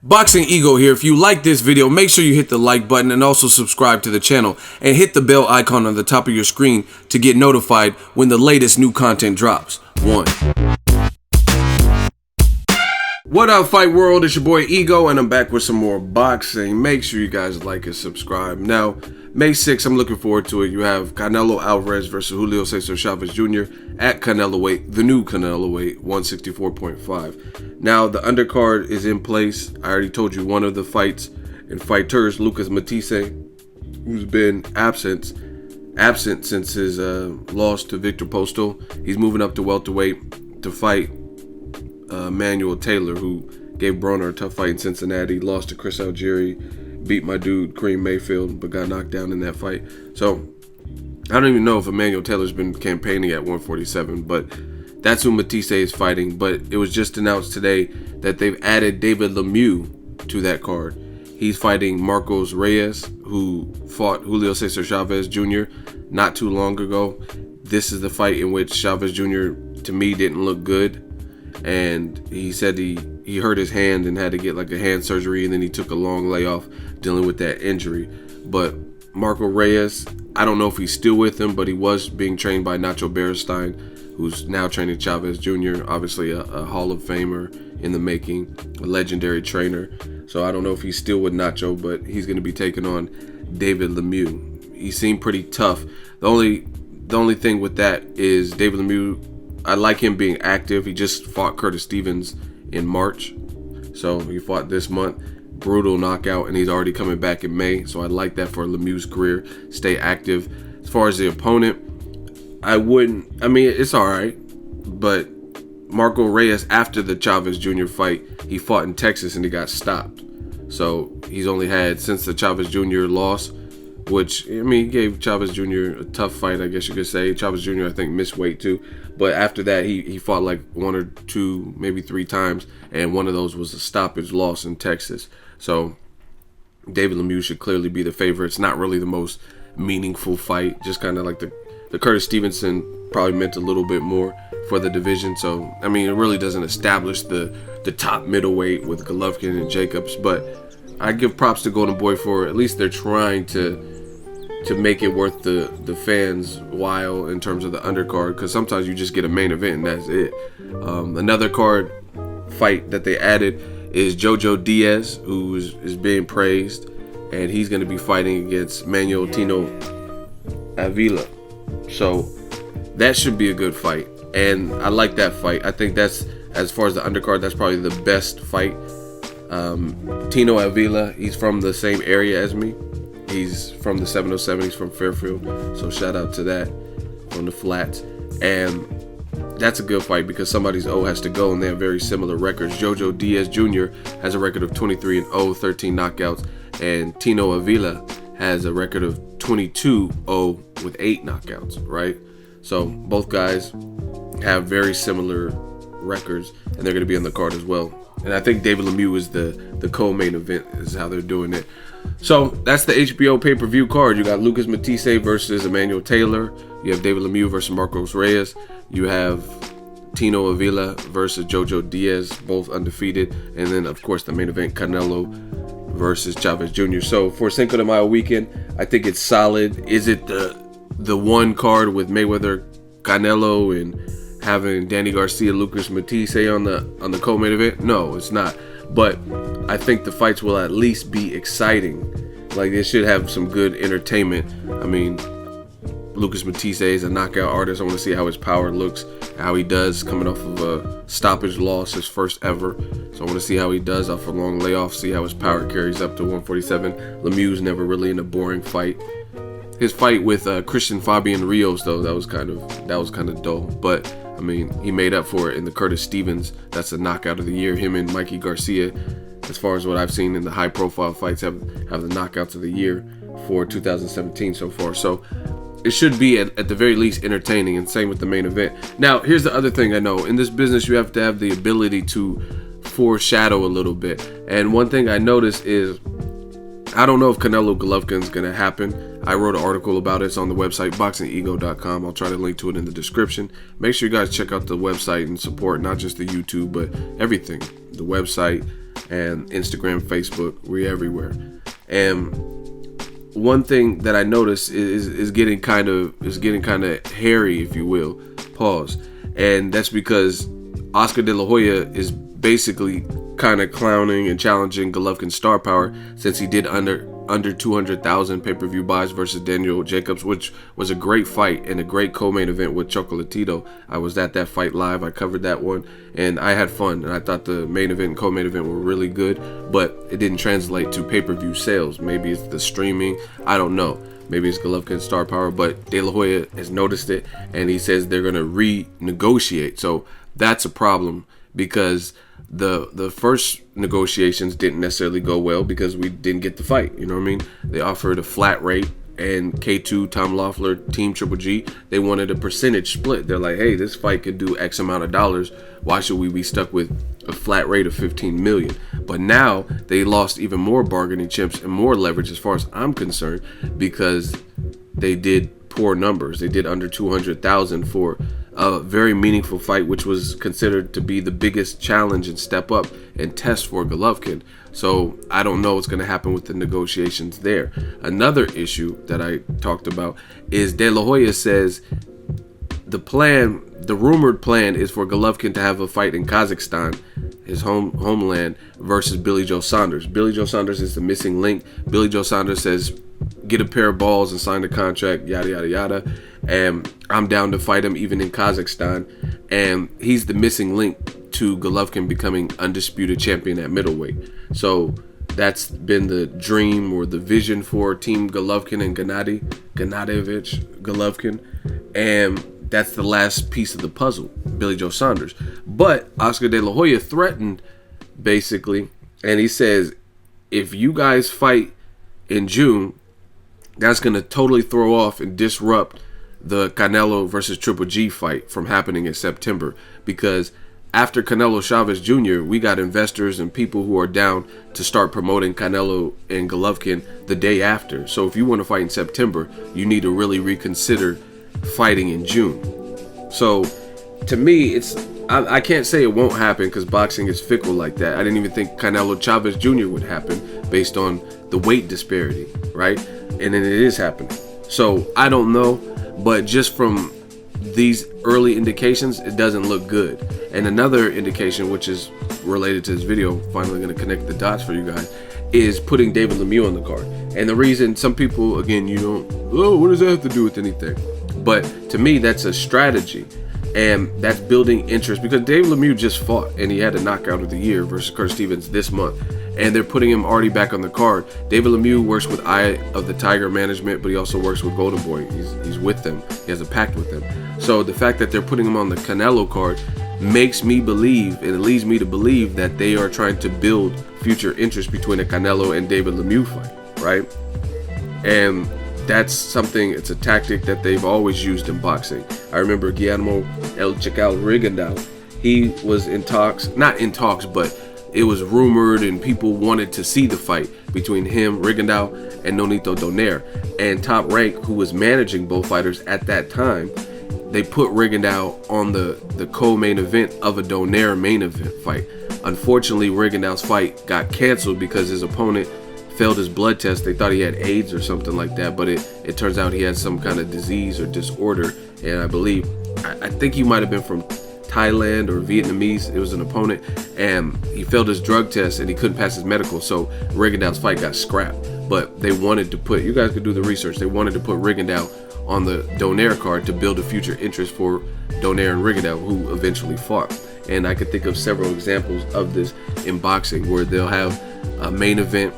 Boxing Ego here. If you like this video, make sure you hit the like button and also subscribe to the channel and hit the bell icon on the top of your screen to get notified when the latest new content drops. 1. What up, Fight World? It's your boy Ego, and I'm back with some more boxing. Make sure you guys like and subscribe. Now, May 6th, I'm looking forward to it. You have Canelo Alvarez versus Julio Cesar Chavez Jr. at Canelo weight, the new Canelo weight, 164.5. Now, the undercard is in place. I already told you one of the fights and fighters, Lucas Matisse, who's been absent since his loss to Victor Postol. He's moving up to welterweight to fight Manuel Taylor, who gave Broner a tough fight in Cincinnati, lost to Chris Algieri, beat my dude Kareem Mayfield, but got knocked down in that fight. So I don't even know if Emmanuel Taylor's been campaigning at 147, but that's who Matisse is fighting. But it was just announced today that they've added David Lemieux to that card. He's fighting Marcos Reyes, who fought Julio Cesar Chavez Jr. not too long ago. This is the fight in which Chavez Jr. to me didn't look good. And he said he hurt his hand and had to get like a hand surgery, and then he took a long layoff dealing with that injury. But Marco Reyes, I don't know if he's still with him, but he was being trained by Nacho Beristain, who's now training Chavez Jr., obviously a Hall of Famer in the making, a legendary trainer. So I don't know if he's still with Nacho, but he's going to be taking on David Lemieux. He seemed pretty tough. The only thing with that is David Lemieux, I like him being active. He just fought Curtis Stevens in March. So he fought this month. Brutal knockout, and he's already coming back in May. So I like that for Lemieux's career. Stay active. As far as the opponent, I mean, it's all right. But Marco Reyes, after the Chavez Jr. fight, he fought in Texas and he got stopped. So he's only had, since the Chavez Jr. loss, which, I mean, he gave Chavez Jr. a tough fight, I guess you could say. Chavez Jr., I think, missed weight too. But after that, he fought like 1 or 2, maybe 3 times, and one of those was a stoppage loss in Texas. So David Lemieux should clearly be the favorite. It's not really the most meaningful fight, just kind of like the Curtis Stevenson probably meant a little bit more for the division. So, I mean, it really doesn't establish the top middleweight with Golovkin and Jacobs, but I give props to Golden Boy for at least they're trying to make it worth the fans' while in terms of the undercard, because sometimes you just get a main event and that's it. Another card fight that they added is Jojo Diaz, who is being praised, and he's going to be fighting against Manuel Tino Avila. So that should be a good fight, and I like that fight. I think that's, as far as the undercard, that's probably the best fight. Tino Avila, he's from the same area as me. He's from the 707. He's from Fairfield. So shout out to that, on the flats. And that's a good fight because somebody's O has to go, and they have very similar records. Jojo Diaz Jr. has a record of 23-0, 13 knockouts. And Tino Avila has a record of 22-0 with 8 knockouts, right? So both guys have very similar records, and they're going to be on the card as well. And I think David Lemieux is the co-main event, is how they're doing it. So that's the HBO pay-per-view card. You got Lucas Matisse versus Emmanuel Taylor. You have David Lemieux versus Marcos Reyes. You have Tino Avila versus Jojo Diaz, both undefeated. And then, of course, the main event, Canelo versus Chavez Jr. So for Cinco de Mayo weekend, I think it's solid. Is it the one card with Mayweather, Canelo, and having Danny Garcia, Lucas Matisse on the co-main event? No, it's not. But I think the fights will at least be exciting. Like, they should have some good entertainment. I mean, Lucas Matisse is a knockout artist. I want to see how his power looks, how he does coming off of a stoppage loss, his first ever. So I want to see how he does off a long layoff, see how his power carries up to 147. Lemieux's never really in a boring fight. His fight with Christian Fabian Rios, though, that was kind of dull. But I mean, he made up for it in the Curtis Stevens. That's a knockout of the year. Him and Mikey Garcia, as far as what I've seen in the high-profile fights, have the knockouts of the year for 2017 so far. So it should be at the very least entertaining, and same with the main event. Now, here's the other thing I know. In this business, you have to have the ability to foreshadow a little bit. And one thing I noticed is, I don't know if Canelo Golovkin is going to happen. I wrote an article about it. It's on the website, BOXINGEGO.com. I'll try to link to it in the description. Make sure you guys check out the website and support not just the YouTube, but everything. The website, and Instagram, Facebook. We're everywhere. And one thing that I noticed is getting kind of hairy, if you will. Pause. And that's because Oscar De La Hoya is basically kind of clowning and challenging Golovkin's star power, since he did under 200,000 pay-per-view buys versus Daniel Jacobs, which was a great fight and a great co-main event with Chocolatito. I was at that fight live. I covered that one, and I had fun. And I thought the main event and co-main event were really good, but it didn't translate to pay-per-view sales. Maybe it's the streaming. I don't know. Maybe it's Golovkin's star power, but De La Hoya has noticed it, and he says they're going to renegotiate. So that's a problem, because the first negotiations didn't necessarily go well because we didn't get the fight. You know what I mean? They offered a flat rate, and K2, Tom Loeffler, Team Triple G, they wanted a percentage split. They're like, hey, this fight could do X amount of dollars. Why should we be stuck with a flat rate of 15 million? But now they lost even more bargaining chips and more leverage, as far as I'm concerned, because they did poor numbers. They did under 200,000 for a very meaningful fight, which was considered to be the biggest challenge and step up and test for Golovkin. So I don't know what's going to happen with the negotiations there. Another issue that I talked about is De La Hoya says the rumored plan is for Golovkin to have a fight in Kazakhstan, his homeland, versus Billy Joe Saunders. Billy Joe Saunders is the missing link. Billy Joe Saunders says, get a pair of balls and sign the contract, yada, yada, yada. And I'm down to fight him even in Kazakhstan. And he's the missing link to Golovkin becoming undisputed champion at middleweight. So that's been the dream or the vision for Team Golovkin and Gennadievich Golovkin. And that's the last piece of the puzzle, Billy Joe Saunders. But Oscar De La Hoya threatened, basically, and he says, if you guys fight in June, that's going to totally throw off and disrupt the Canelo versus Triple G fight from happening in September. Because after Canelo Chavez Jr., we got investors and people who are down to start promoting Canelo and Golovkin the day after. So if you want to fight in September, you need to really reconsider fighting in June. So to me, I can't say it won't happen, because boxing is fickle like that. I didn't even think Canelo Chavez Jr. would happen based on the weight disparity, right? And then it is happening. So I don't know, but just from these early indications, it doesn't look good. And another indication, which is related to this video, finally going to connect the dots for you guys, is putting David Lemieux on the card. And the reason, some people, again, you don't, oh, what does that have to do with anything? But to me, that's a strategy. And that's building interest, because David Lemieux just fought and he had a knockout of the year versus Kurt Stevens this month. And they're putting him already back on the card. David Lemieux works with Eye of the Tiger management, but he also works with Golden Boy. He's with them. He has a pact with them. So the fact that they're putting him on the Canelo card makes me believe, and it leads me to believe, that they are trying to build future interest between a Canelo and David Lemieux fight, right? And that's something, it's a tactic that they've always used in boxing. I remember Guillermo El Chacal Rigondeaux. He was in talks, not in talks, but it was rumored and people wanted to see the fight between him, Rigondeaux, and Nonito Donaire. And Top Rank, who was managing both fighters at that time, they put Rigondeaux on the co-main event of a Donaire main event fight. Unfortunately, Rigondeaux's fight got canceled because his opponent failed his blood test. They thought he had AIDS or something like that, but it turns out he had some kind of disease or disorder. And I think he might have been from Thailand or Vietnamese. It was an opponent, and he failed his drug test and he couldn't pass his medical, so Rigondeaux's fight got scrapped. But they wanted to put, you guys could do the research, they wanted to put Rigondeaux on the Donaire card to build a future interest for Donaire and Rigondeaux, who eventually fought. And I could think of several examples of this in boxing, where they'll have a main event,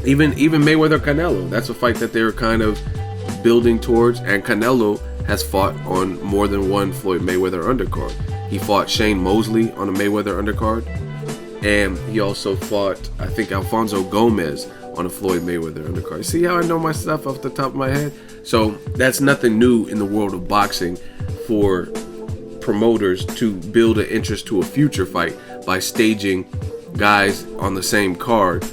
even Mayweather Canelo. That's a fight that they're kind of building towards, and Canelo has fought on more than one Floyd Mayweather undercard. He fought Shane Mosley on a Mayweather undercard, and he also fought, I think, Alfonso Gomez on a Floyd Mayweather undercard. See how I know my stuff off the top of my head? So that's nothing new in the world of boxing for promoters to build an interest to a future fight by staging guys on the same card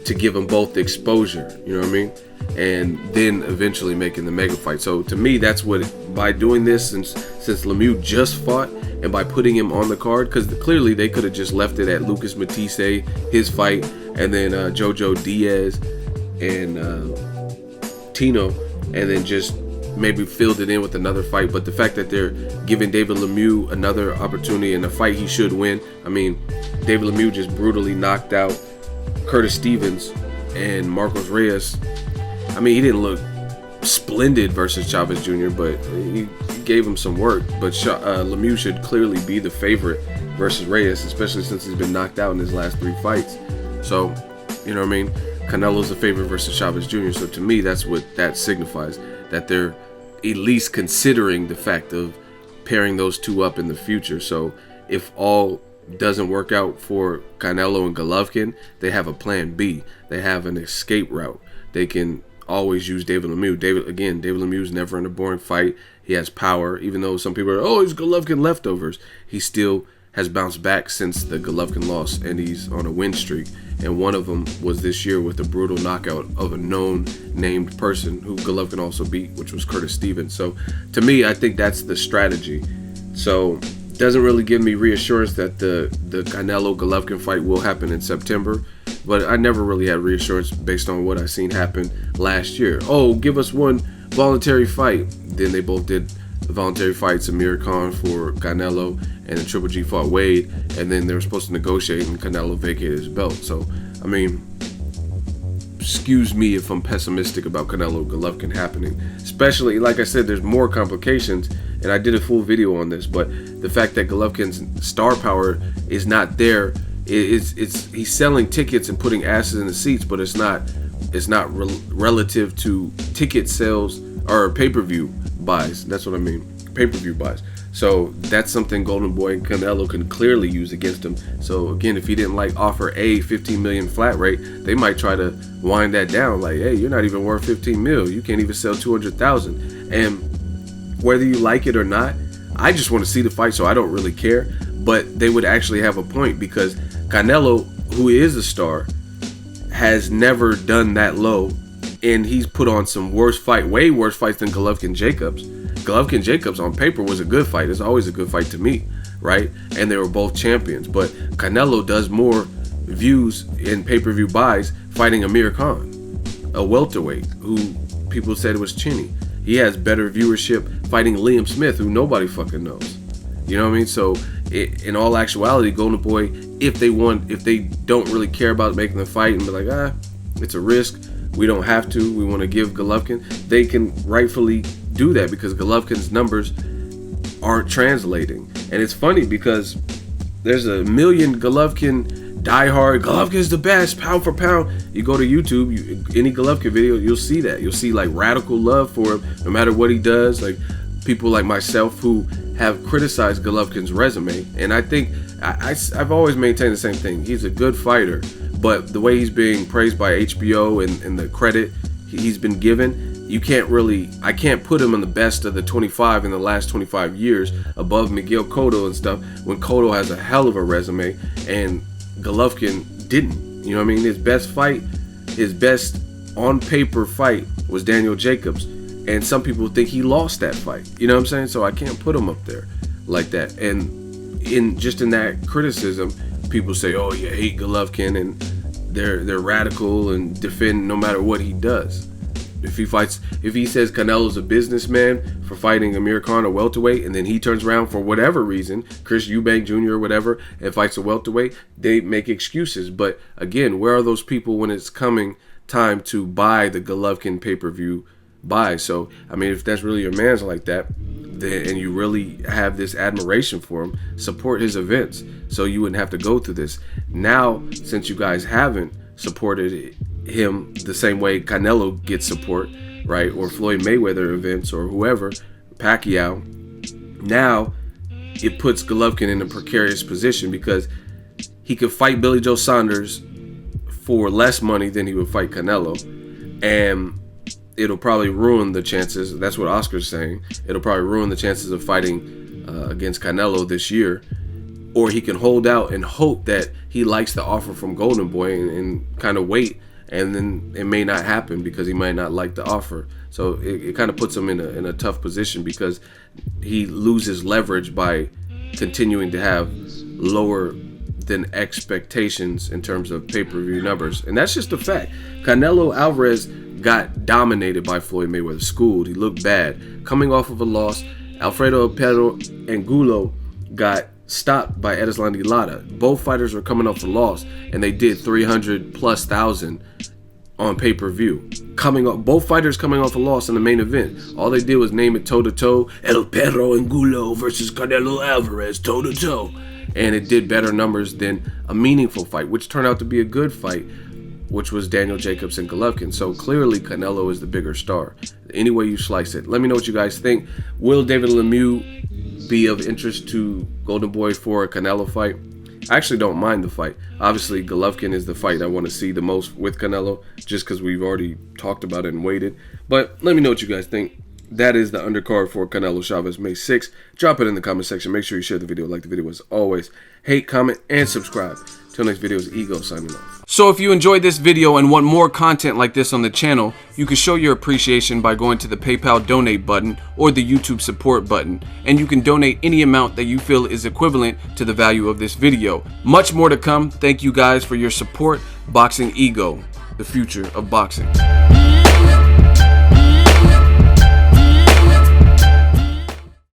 to give them both the exposure, you know what I mean? and then eventually making the mega fight. So to me, that's what, by doing this, since Lemieux just fought, and by putting him on the card, because clearly they could have just left it at Lucas Matisse, his fight, and then Jojo Diaz and Tino, and then just maybe filled it in with another fight. But the fact that they're giving David Lemieux another opportunity in a fight he should win. I mean, David Lemieux just brutally knocked out Curtis Stevens and Marcos Reyes. I mean, he didn't look splendid versus Chavez Jr., but he gave him some work. But Lemieux should clearly be the favorite versus Reyes, especially since he's been knocked out in his last 3 fights. So, you know what I mean? Canelo's the favorite versus Chavez Jr. So to me, that's what that signifies, that they're at least considering the fact of pairing those two up in the future. So if all doesn't work out for Canelo and Golovkin, they have a plan B. They have an escape route. They can always use David Lemieux. David Lemieux's never in a boring fight. He has power, even though some people are, oh, he's Golovkin leftovers. He still has bounced back since the Golovkin loss, and he's on a win streak. And one of them was this year with a brutal knockout of a known named person who Golovkin also beat, which was Curtis Stevens. So to me, I think that's the strategy. So doesn't really give me reassurance that the Canelo Golovkin fight will happen in September, but I never really had reassurance based on what I seen happen last year. Oh, give us one voluntary fight. Then they both did the voluntary fights, Amir Khan for Canelo, and then Triple G fought Wade, and then they were supposed to negotiate, and Canelo vacated his belt. So, I mean, excuse me if I'm pessimistic about Canelo Golovkin happening. Especially, like I said, there's more complications, and I did a full video on this, but the fact that Golovkin's star power is not there, he's selling tickets and putting asses in the seats, but it's not relative to ticket sales or pay-per-view buys. That's what I mean, pay-per-view buys. So that's something Golden Boy and Canelo can clearly use against him. So again, if he didn't like offer a 15 million flat rate, they might try to wind that down. Like, hey, you're not even worth 15 mil. You can't even sell 200,000. And whether you like it or not, I just want to see the fight, so I don't really care. But they would actually have a point, because Canelo, who is a star, has never done that low, and he's put on some way worse fights than Golovkin Jacobs. Golovkin Jacobs on paper was a good fight. It's always a good fight to me, right? And they were both champions. But Canelo does more views in pay-per-view buys fighting Amir Khan, a welterweight who people said was chinny. He has better viewership fighting Liam Smith, who nobody fucking knows. You know what I mean? So in all actuality, Golden Boy, if they don't really care about making the fight and be like, it's a risk, we don't have to, we want to give Golovkin, they can rightfully do that, because Golovkin's numbers aren't translating. And it's funny because there's a million Golovkin diehard, Golovkin's the best, pound for pound. You go to YouTube, any Golovkin video, you'll see that. You'll see like radical love for him, no matter what he does. Like people like myself who have criticized Golovkin's resume, and I think I've always maintained the same thing. He's a good fighter, but the way he's being praised by HBO and the credit he's been given, I can't put him in the best of the 25 in the last 25 years above Miguel Cotto and stuff, when Cotto has a hell of a resume and Golovkin didn't. You know what I mean? His best on paper fight was Daniel Jacobs, and some people think he lost that fight. You know what I'm saying? So I can't put him up there like that. And in that criticism, people say, oh, you hate Golovkin, and they're radical and defend no matter what he does. If he says Canelo's a businessman for fighting Amir Khan, a welterweight, and then he turns around for whatever reason, Chris Eubank Jr. or whatever, and fights a welterweight, they make excuses. But again, where are those people when it's coming time to buy the Golovkin pay-per-view buy? So, I mean, if that's really your man's like that, and you really have this admiration for him, support his events so you wouldn't have to go through this. Now, since you guys haven't supported him the same way Canelo gets support, right, or Floyd Mayweather events or whoever, Pacquiao, now it puts Golovkin in a precarious position, because he could fight Billy Joe Saunders for less money than he would fight Canelo, and it'll probably ruin the chances. That's what Oscar's saying. It'll probably ruin the chances of fighting against Canelo this year. Or he can hold out and hope that he likes the offer from Golden Boy and kind of wait and then it may not happen because he might not like the offer. So it kind of puts him in a tough position because he loses leverage by continuing to have lower than expectations in terms of pay-per-view numbers. And that's just a fact. Canelo Alvarez got dominated by Floyd Mayweather, schooled. He looked bad. Coming off of a loss, Alfredo Pedro Angulo got stopped by Erislandy Lara. Both fighters were coming off a loss, and they did 300,000+ on pay-per-view. Both fighters coming off a loss in the main event. All they did was name it toe-to-toe. El Perro Angulo versus Canelo Alvarez, toe-to-toe. And it did better numbers than a meaningful fight, which turned out to be a good fight, which was Daniel Jacobs and Golovkin. So clearly Canelo is the bigger star, any way you slice it. Let me know what you guys think. Will David Lemieux be of interest to Golden Boy for a Canelo fight? I actually don't mind the fight. Obviously, Golovkin is the fight I want to see the most with Canelo, just because we've already talked about it and waited. But let me know what you guys think. That is the undercard for Canelo Chavez May 6th. Drop it in the comment section. Make sure you share the video, like the video as always. Hate, comment, and subscribe. Till next video is Ego signing off. So if you enjoyed this video and want more content like this on the channel, you can show your appreciation by going to the PayPal donate button or the YouTube support button, and you can donate any amount that you feel is equivalent to the value of this video. Much more to come. Thank you guys for your support. Boxing Ego, the future of boxing.